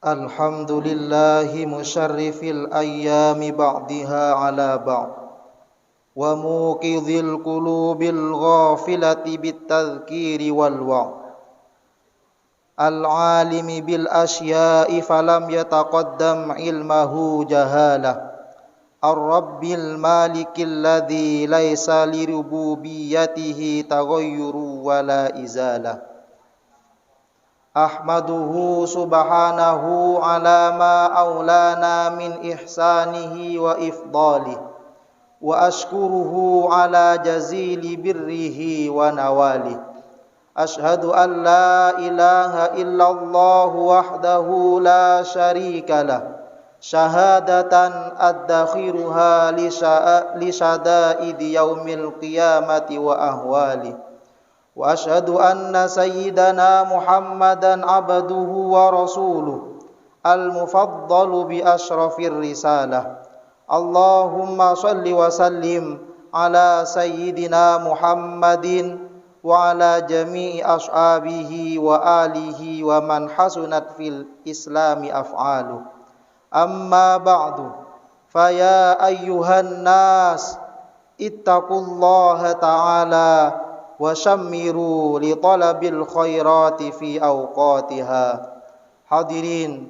Alhamdulillahi musharrifil ayyami ba'diha ala ba'd wa muqidhil qulubil ghafilati bit-tadhkiri wal wa'd al-alimi bil asya'i falam yataqaddam ilmahu jahalah ar-rabbil malikil ladzi laisa li rububiyyatihi taghayyuru wala izalah Ahmaduhu subhanahu ala ma aulana min ihsanihi wa ifdalih wa ashkuruhu ala jazili birrihi wa nawalih Ashhadu an la ilaha illallah wahdahu la syarika lah syahadatan addakhiruha li syada'idi yaumil qiyamati wa ahwalih Wa ashhadu anna sayyidana Muhammadan abduhu wa rasuluh al-mufaddalu bi asyrafir risalah Allahumma salli wa sallim ala sayyidina Muhammadin wa ala jami'i ashabihi wa alihi wa man hasunat fil islami af'aluh amma ba'du faya ayyuhan nas ittaqullaha ta'ala wa syammiru li talabil khairati fi awqatiha. Hadirin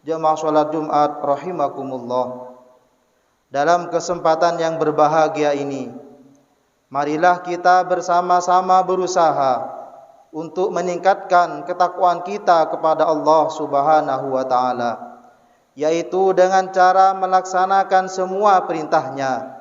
jemaah salat Jumat rahimakumullah. Dalam kesempatan yang berbahagia ini, marilah kita bersama-sama berusaha untuk meningkatkan ketakwaan kita kepada Allah Subhanahu wa taala, yaitu dengan cara melaksanakan semua perintahnya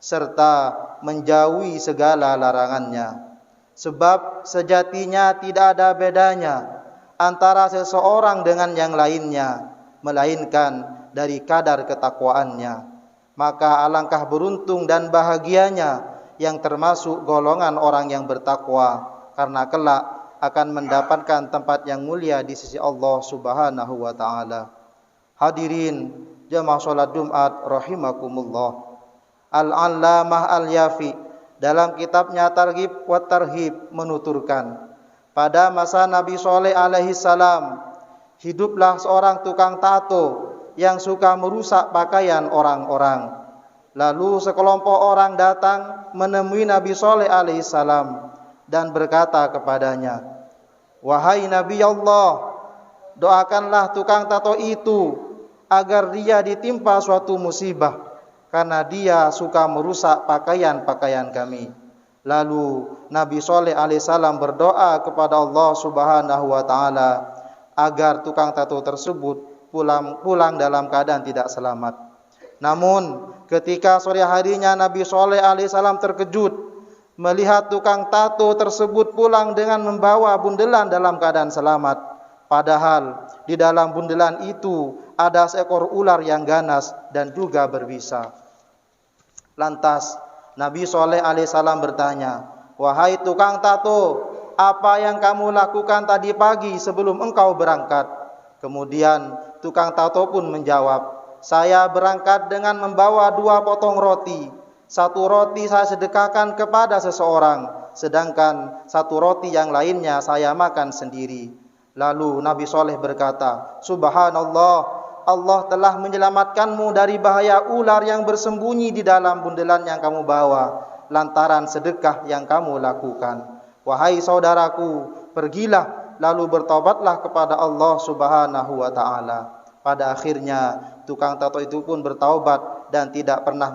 serta menjauhi segala larangannya. Sebab sejatinya tidak ada bedanya antara seseorang dengan yang lainnya, melainkan dari kadar ketakwaannya. Maka alangkah beruntung dan bahagianya yang termasuk golongan orang yang bertakwa, karena kelak akan mendapatkan tempat yang mulia di sisi Allah Subhanahu wa taala. Hadirin jemaah salat Jumat rahimakumullah. Al-Allamah Al-Yafi dalam kitabnya Targhib wa Tarhib menuturkan, pada masa Nabi Shalih alaihi salam hiduplah seorang tukang tato yang suka merusak pakaian orang-orang. Lalu sekelompok orang datang menemui Nabi Shalih alaihi salam dan berkata kepadanya, "Wahai Nabi Allah, doakanlah tukang tato itu agar dia ditimpa suatu musibah, karena dia suka merusak pakaian-pakaian kami." Lalu Nabi Shalih alaihissalam berdoa kepada Allah Subhanahu wa taala agar tukang tato tersebut pulang dalam keadaan tidak selamat. Namun ketika sore harinya Nabi Shalih alaihissalam terkejut melihat tukang tato tersebut pulang dengan membawa bundelan dalam keadaan selamat. Padahal di dalam bundelan itu ada seekor ular yang ganas dan juga berbisa. Lantas Nabi Shalih alaihissalam bertanya, "Wahai tukang tato, apa yang kamu lakukan tadi pagi sebelum engkau berangkat?" Kemudian tukang tato pun menjawab, "Saya berangkat dengan membawa 2 potong roti. 1 roti saya sedekahkan kepada seseorang, sedangkan 1 roti yang lainnya saya makan sendiri." Lalu Nabi Shalih berkata, "Subhanallah, Allah telah menyelamatkanmu dari bahaya ular yang bersembunyi di dalam bundelan yang kamu bawa lantaran sedekah yang kamu lakukan. Wahai saudaraku, pergilah lalu bertobatlah kepada Allah Subhanahu wa taala." Pada akhirnya tukang tato itu pun bertaubat dan tidak pernah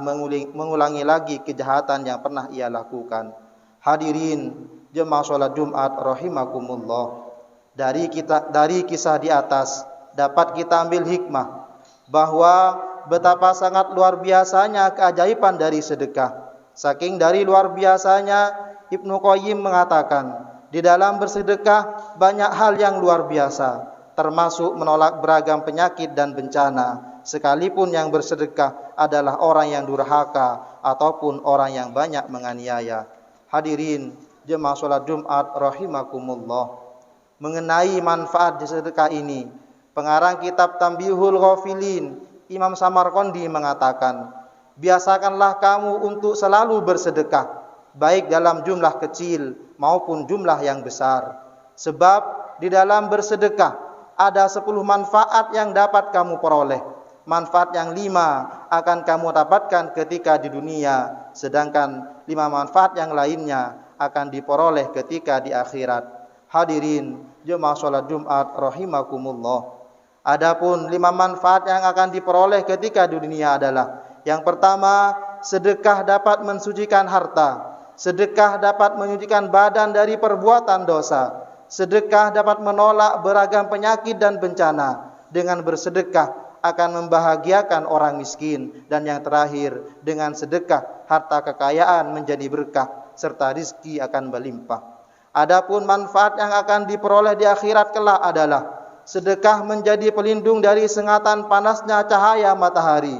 mengulangi lagi kejahatan yang pernah ia lakukan. Hadirin jemaah salat Jumat rahimakumullah. Dari kisah di atas dapat kita ambil hikmah bahwa betapa sangat luar biasanya keajaiban dari sedekah. Saking dari luar biasanya, Ibnu Qayyim mengatakan, di dalam bersedekah banyak hal yang luar biasa, termasuk menolak beragam penyakit dan bencana, sekalipun yang bersedekah adalah orang yang durhaka ataupun orang yang banyak menganiaya. Hadirin jemaah salat Jumat rahimakumullah. Mengenai manfaat sedekah ini, pengarang kitab Tanbihul Ghafilin, Imam Samarqandi mengatakan, biasakanlah kamu untuk selalu bersedekah, baik dalam jumlah kecil maupun jumlah yang besar. Sebab di dalam bersedekah ada 10 manfaat yang dapat kamu peroleh. Manfaat yang 5 akan kamu dapatkan ketika di dunia, sedangkan 5 manfaat yang lainnya akan diperoleh ketika di akhirat. Hadirin jemaah salat Jumat rahimakumullah. Adapun 5 manfaat yang akan diperoleh ketika di dunia adalah: yang pertama, sedekah dapat mensucikan harta. Sedekah dapat menyucikan badan dari perbuatan dosa. Sedekah dapat menolak beragam penyakit dan bencana. Dengan bersedekah akan membahagiakan orang miskin. Dan yang terakhir, dengan sedekah harta kekayaan menjadi berkah serta rizki akan berlimpah. Adapun manfaat yang akan diperoleh di akhirat kelak adalah: sedekah menjadi pelindung dari sengatan panasnya cahaya matahari.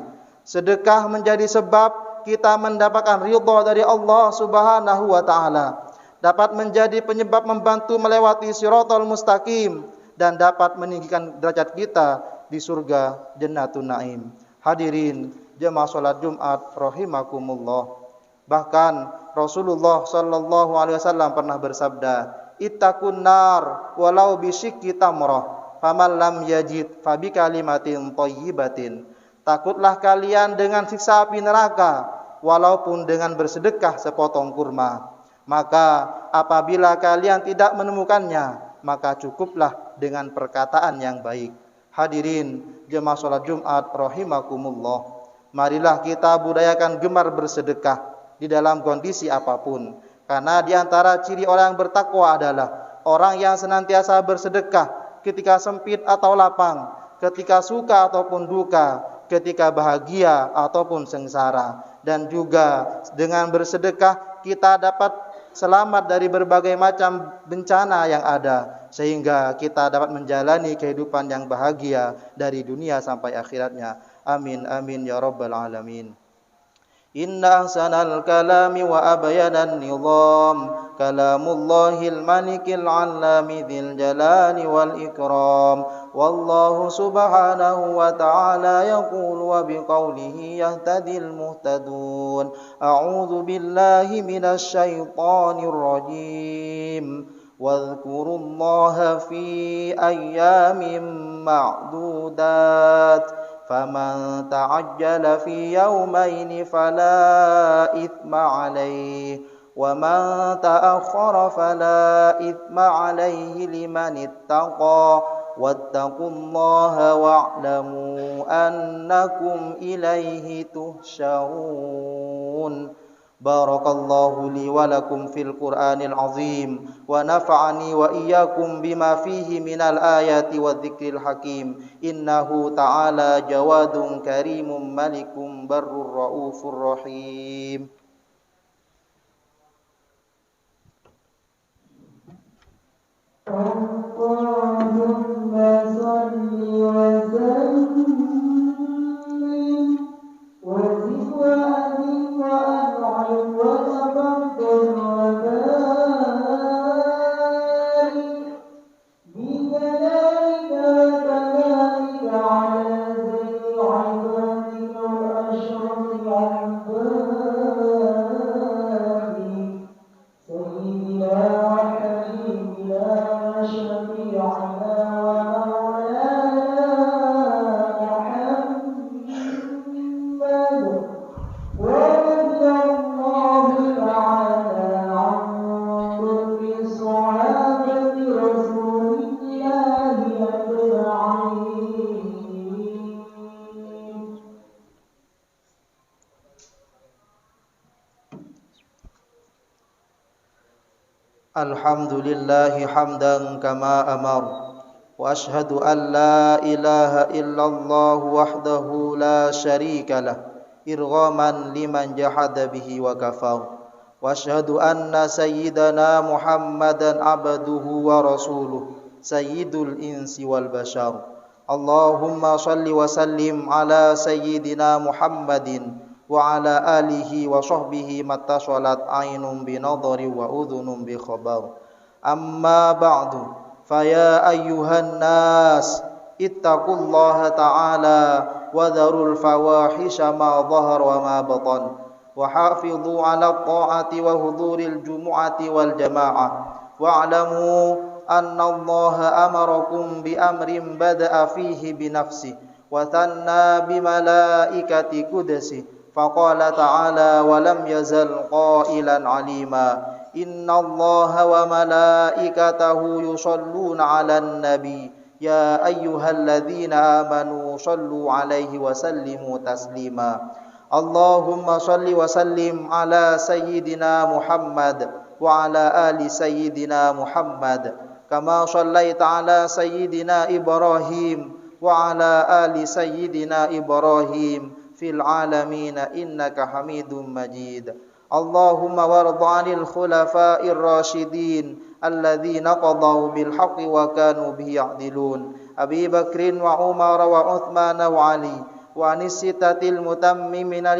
Sedekah menjadi sebab kita mendapatkan ridha dari Allah Subhanahu wa taala. Dapat menjadi penyebab membantu melewati Shiratal Mustaqim dan dapat meninggikan derajat kita di surga Jannatun Naim. Hadirin jemaah salat Jumat rahimakumullah. Bahkan Rasulullah sallallahu alaihi wasallam pernah bersabda, "Ittaqun nar walau bisyikki tamrah, faman lam yajid fabi kalimatin thayyibatin." Takutlah kalian dengan siksa api neraka walaupun dengan bersedekah sepotong kurma. Maka apabila kalian tidak menemukannya, maka cukuplah dengan perkataan yang baik. Hadirin jemaah salat Jumat rahimakumullah. Marilah kita budayakan gemar bersedekah di dalam kondisi apapun. Karena di antara ciri orang yang bertakwa adalah orang yang senantiasa bersedekah ketika sempit atau lapang, ketika suka ataupun duka, ketika bahagia ataupun sengsara. Dan juga dengan bersedekah kita dapat selamat dari berbagai macam bencana yang ada, sehingga kita dapat menjalani kehidupan yang bahagia dari dunia sampai akhiratnya. Amin amin ya rabbal alamin. Inna ahsanal kalami wa abyanan nizam kalamullahil malikil allami dzil jalali wal ikram. Wallahu subhanahu wa ta'ala yaqulu wa biqaulihi yahtadil muhtadun. A'udzu billahi minasy syaithanir rajim. Wadhkurullaha fi ayyamin ma'dudat. فَمَنْ تَعَجَّلَ فِي يَوْمَيْنِ فَلَا إِثْمَ عَلَيْهِ وَمَنْ تَأَخَّرَ فَلَا إِثْمَ عَلَيْهِ لِمَنِ اتَّقَى وَاتَّقُوا اللَّهَ وَاعْلَمُوا أَنَّكُمْ إِلَيْهِ تُحْشَرُونَ. Barakallahu li wa lakum fil Qur'anil azim wa nafa'ani wa iyyakum bima fihi minal ayati wadh-dhikril hakim. Innahu ta'ala jawadun karimun malikum barrur raufur rahim. Allahumma shalli wa sallim wa zid wa azim wa an'im wa tabaddal wa barik bi jalalika wa kamalika ala zayyil 'ibadika wa ashrafil 'ibadi sayyidina wa habibina wa syafi'ina wa Alhamdulillahi hamdan kama amar wa ashhadu an la ilaha illallah wahdahu la syarika lah irghaman liman jahada bihi wa kafar wa ashhadu anna sayyidana Muhammadan abduhu wa rasuluh sayyidul insi wal bashar. Allahumma shalli wa sallim ala sayyidina Muhammadin wa ala alihi wa sahbihi matashalat ainun bi nadhari wa udhunun bi khabar. Amma ba'du, faya ayyuhan nas ittaqullaha ta'ala wa dharul fawahisha ma dhahara wa ma batan wa hafidhu ala ta'ati wa huduril jumu'ati wal jamaa'ah wa'lamu annallaha amarakum bi amrin bada'a fihi bi nafsi wa thanna bi malaikati qudsi faqala ta'ala wa lam yazal qailan alima innallaha wa malaikatahu yusholluna 'alan nabi ya ayyuhalladzina amanu shallu 'alaihi wa sallimu taslima Allahumma shalli wa sallim ala sayyidina Muhammad wa ala ali sayyidina Muhammad kama shallaita ala sayyidina Ibrahim wa ala ali sayyidina Ibrahim fil alamin innaka Hamidum Majid. Allahumma warda 'anil khulafa'ir rasyidin alladzina qadaw bil haqqi wa kanu bihi ya'dilun Abi Bakrin wa Umar wa Uthman wa Ali wa anisittatil mutammimina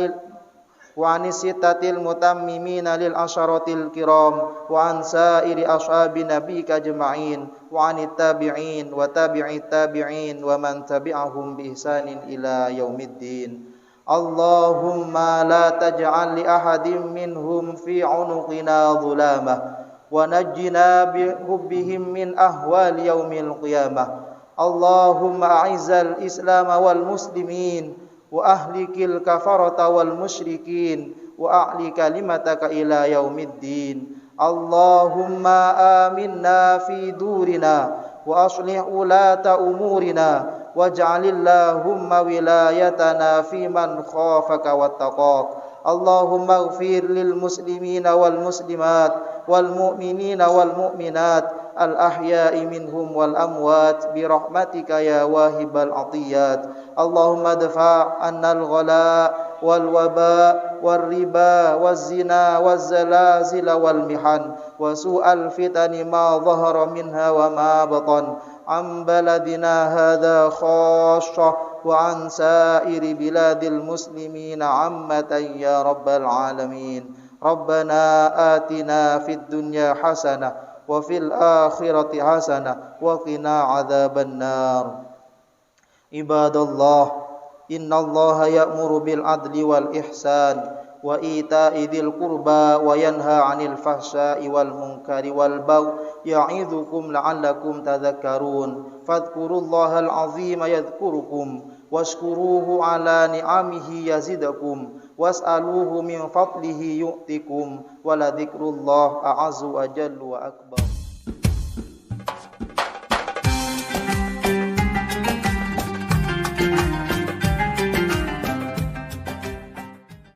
lil asyaratil kiram wa an sa'iri ashabi nabika ajma'in wa anit tabi'in wa tabi'it tabi'in wa man tabi'ahum bi ihsanin ila yaumiddin. Allahumma la taj'al li ahadin minhum fi 'unuqina dhulamah wa najjina bi hubbihim min ahwali yaumil qiyamah. Allahumma a'izzal Islam wal muslimin wa ahlikil kafarata wal musyrikin wa a'li kalimataka ila yaumiddin. Allahumma aminna fi durina wa aslih ulata umurina waj'alillahumma wilayatana fi man khafaka wattaqak. Allahumma ighfir lil muslimina wal muslimat wal mu'minina wal mu'minat al ahya'i minhum wal amwat bi rahmatika ya wahibal atiyat. Allahumma dfa' annal ghala wal waba wal riba waz zina waz zalazil wal mihan wa su'al fitani ma dhahara minha wa ma batan an baladina hadha khassah wa an sa'iri biladil muslimina ammatan ya rabbal alamin. Rabbana atina fid dunya hasanah wa fil akhirati hasanah wa qina adzaban nar. Ibadallah, innallaha ya'muru bil adli wal ihsan wa ita'i dzil qurba wa yanha 'anil fahsya'i wal munkari wal baghi ya'idzukum la'allakum tadhakkarun. Fadhkurullahal 'azima yadhkurukum washkuruhu 'ala ni'amihi yazidakum was'aluhu min fadlihi yu'tikum wa la dzikrullahi a'azzu wa jallu wa akbar.